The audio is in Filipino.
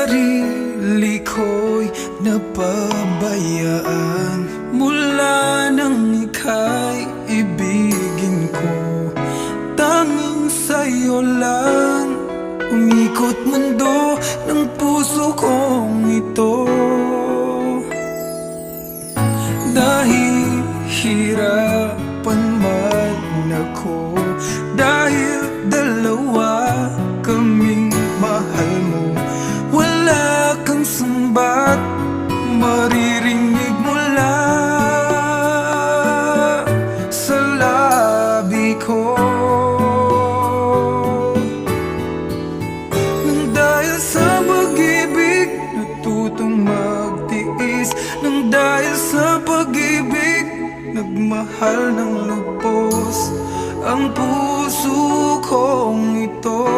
sarili ko'y napabayaan mula nang ika'y ibigin ko. Tanging sa'yo lang umikot mundo ng puso kong ito. Dahil hirapan man ako, dahil dalawa kaming mahal mo, wala kang sumbat maririnig mula sa labi ko. Nang dahil sa pag-ibig natutong magtiis, nang dahil sa pag-ibig nagmahal ng lubos ang puso kong ito.